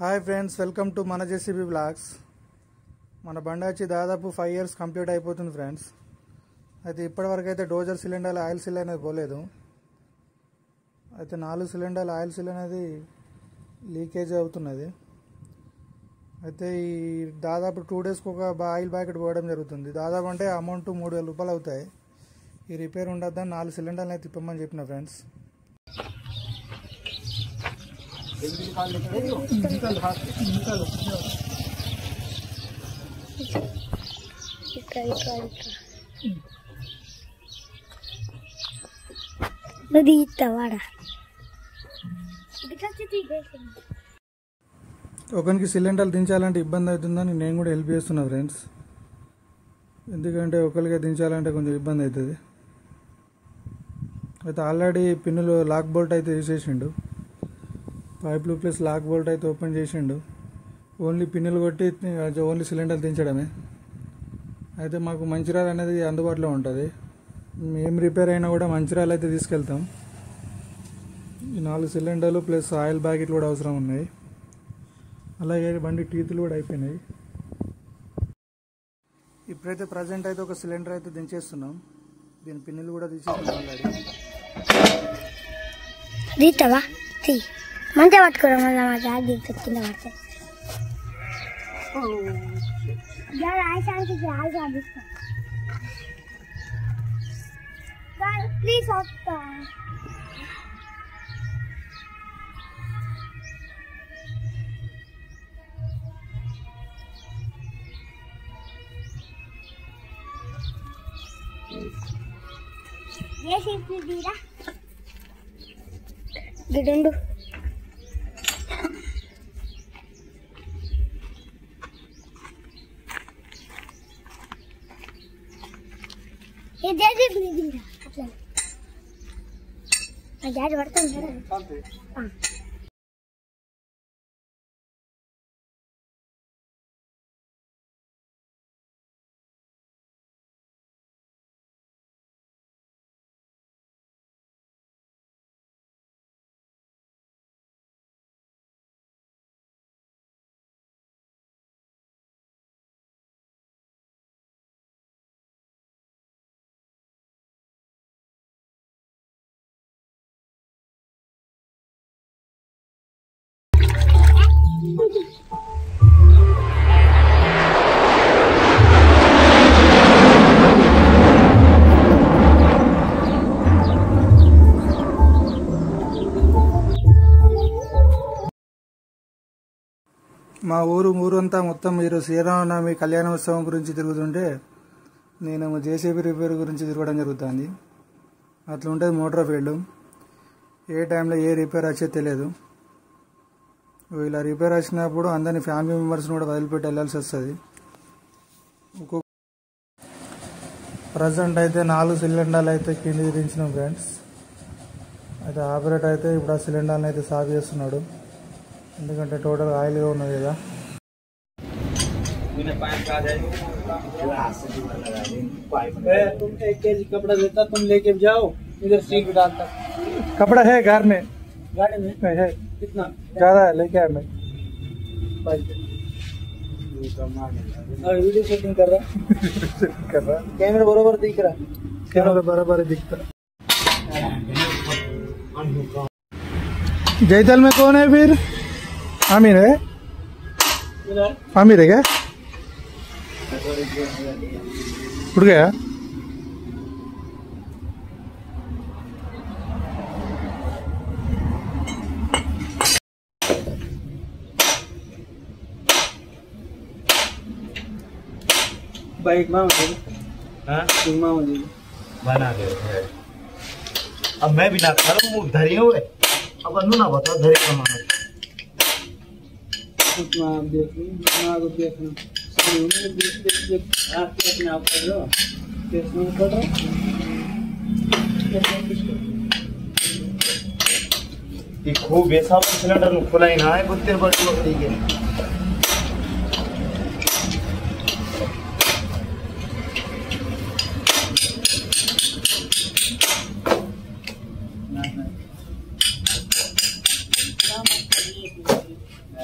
Hi friends, welcome to మన JCB blogs. మన బండి వచ్చి దాదాపు 5 years కంప్లీట్ అయిపోతుంది ఫ్రెండ్స్. అయితే ఇప్పటివరకు అయితే డోజర్ సిలిండర్ ఆయిల్ సీల్ అనేది పోలేదు. అయితే 4 సిలిండర్ల ఆయిల్ సీల్ అనేది లీకేజ్ అవుతున్నది. అయితే ఈ దాదాపు 2 daysకి ఒక ఆయిల్ ప్యాకెట్ పోవడం జరుగుతుంది. దాదాపు అంటే అమౌంట్ 3,000 రూపాయలు అవుతాయి. ఈ రిపేర్ ఉండద్దని 4 సిలిండర్లు అయితే తిప్పమని చెప్పిన ఫ్రెండ్స్. ఒకరికి సిలిండర్లు దించాలంటే ఇబ్బంది అవుతుందని నేను కూడా హెల్ప్ చేస్తున్నా ఫ్రెండ్స్. ఎందుకంటే ఒకరికి దించాలంటే కొంచెం ఇబ్బంది అవుతుంది. అయితే ఆల్రెడీ పిన్నులు లాక్ బోల్ట్ అయితే తీసేసిండు. పైపులు ప్లస్ లాక్ బోల్ట్ అయితే ఓపెన్ చేసిండు. ఓన్లీ పిన్నులు కొట్టి ఓన్లీ సిలిండర్ దించడమే. అయితే మాకు మంచిర్యాల అనేది అందుబాటులో ఉంటుంది. ఏం రిపేర్ అయినా కూడా మంచిర్యాల అయితే తీసుకెళ్తాం. ఈ 4 సిలిండర్లు ప్లస్ ఆయిల్ ప్యాకెట్లు కూడా అవసరం ఉన్నాయి. అలాగే బండి టీతులు కూడా అయిపోయినాయి. ఇప్పుడైతే ప్రజెంట్ అయితే ఒక సిలిండర్ అయితే దించేస్తున్నాం. దీని పిన్నులు కూడా తీసేస్తున్నాం ఆల్రెడీ. మంచిగా పట్టుకోవడం వల్ల మా బ్యాగ్ కింద పడతాయి. ప్లీజ్ వస్తా. గిడండు డాడీ పడతాను కదా. మా ఊరంతా మొత్తం మీరు శ్రీరామనవమి కళ్యాణోత్సవం గురించి తిరుగుతుంటే నేను జేసీబీ రిపేర్ గురించి తిరగడం జరుగుతుంది. అట్లా ఉంటుంది మోటార్ ఫీల్డ్. ఏ టైంలో ఏ రిపేర్ వచ్చేది తెలియదు. ఇలా రిపేర్ వచ్చినప్పుడు అందరినీ ఫ్యామిలీ మెంబర్స్ని కూడా వదిలిపెట్టి వెళ్ళాల్సి వస్తుంది. ప్రజెంట్ అయితే 4 సిలిండర్లు అయితే కిందికి దించినాం ఫ్రెండ్స్. అయితే ఆపరేటర్ అయితే ఇప్పుడు ఆ సిలిండర్ని అయితే సాఫ్ చేస్తున్నాడు. ఎందుకంటే టోటల్ ఆయిల్గా ఉన్నది కదా. कपड़ा देता तुम लेके जाओ इधर सीट डालता. कपड़ा है घर में, गाड़ी में है कितना ज्यादा है, लेके आया मैं. वीडियो शूटिंग कर रहा कैमरा बरोबर दिख रहा. कैमरा बराबर दिखता. जयतल में कौन है फिर? आमिर है. आमिर है क्या? उठ गया. बाइक में बना दे. अब मैं भी ना करूँ धरी हुए. अब अनु ना बताओ धरी कमाना. आप देखना आप कर रहे हो पड़ रहा. खूब ऐसा सिलेंडर खुला ही ना है कुत्ते बड़ी होती है. ఈ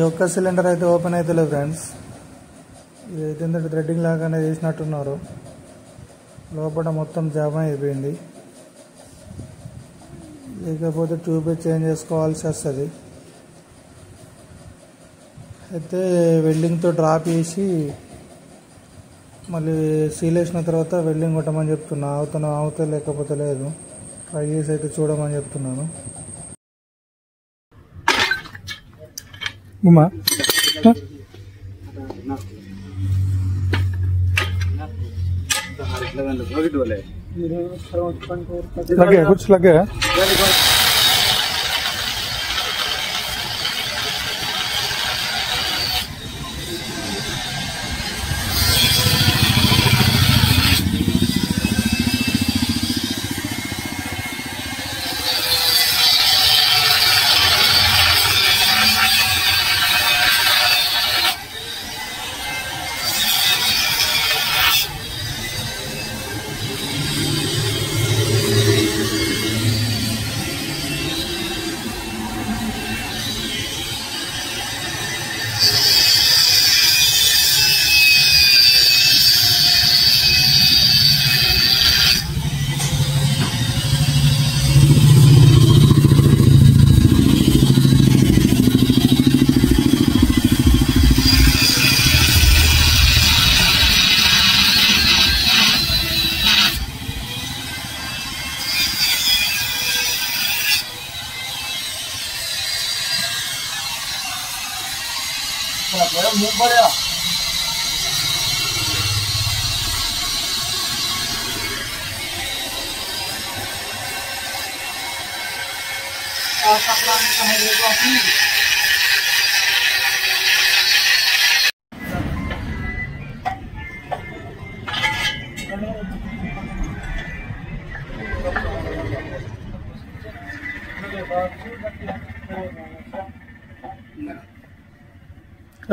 ఒక్క సిలిండర్ అయితే ఓపెన్ అవుతలేదు ఫ్రెండ్స్. ఇదైతే ఏంటంటే థ్రెడ్డింగ్ లాగానే చేసినట్టున్నారు. లోపల మొత్తం జామ అయిపోయింది. లేకపోతే ట్యూబ్ చేంజ్ చేసుకోవాల్సి వస్తుంది. అయితే వెల్డింగ్తో డ్రాప్ చేసి మళ్ళీ సీల్ వేసిన తర్వాత వెల్డింగ్ కొట్టమని చెప్తున్నా. అవుతా లేకపోతే లేదు. ట్రై చేసి అయితే చూడమని చెప్తున్నాను. ఉమా लगे कुछ लगे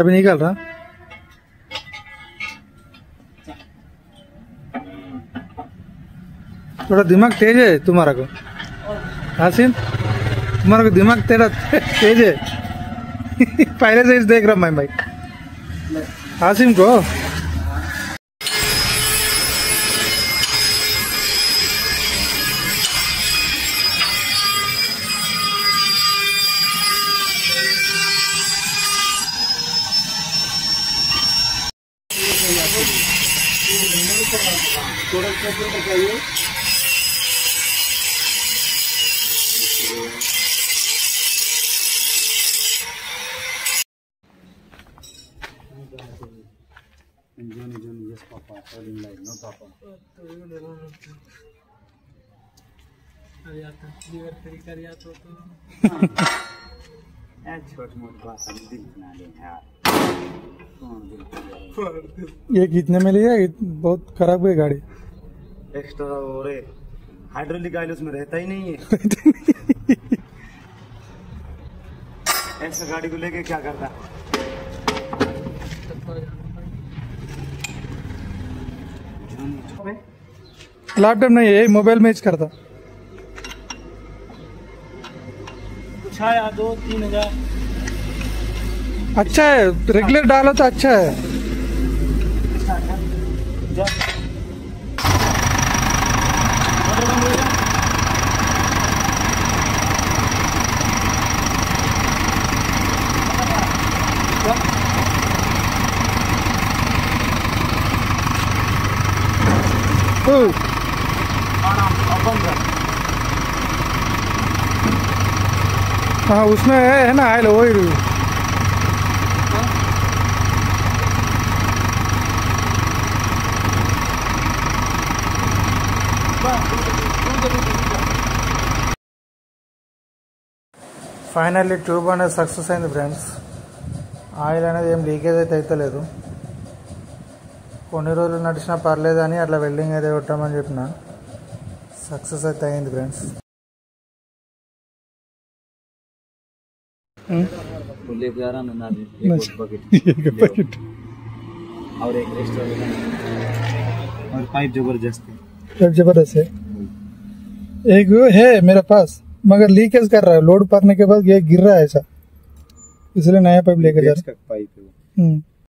अभी निकल रहा। थोड़ा दिमाग तेज है तुम्हारा को हासिम, तुम्हारा को दिमाग तेरा तेज है। पहले से देख रहा मैं भाई हासिम को। ये कितने में लिया? बहुत खराब है गाड़ी। एक्स्ट्रा हो रहे हाइड्रोलिक ऑयल उसमें रहता ही नहीं है। ऐसा गाड़ी को लेके क्या करता? लैपटॉप नहीं है, मोबाइल में यूज करता। अच्छा है 2-3 हजार अच्छा है, रेगुलर डालो तो अच्छा है। आराम से अब बंद कर। हाँ उसमें है ना आयल वही ఫైనల్లీ ట్యూబ్ అనేది సక్సెస్ అయింది ఫ్రెండ్స్. ఆయిల్ అనేది ఏం లీకేజ్ అయితే అవుతలేదు. కొన్ని రోజులు నడిచినా పర్లేదు అని అట్లా వెల్డింగ్ అయితే కొట్టామని చెప్పిన. సక్సెస్ అయితే అయింది ఫ్రెండ్స్. लेके आ रहा ना एक बकेट और एक एक्स्ट्रा और पाइप जबरदस्त है. एक है मेरे पास मगर लीकेज कर रहा है. लोड पड़ने के बाद ये गिर रहा है ऐसा, इसलिए नया पाइप लेके जा रहा पाइप है हूँ.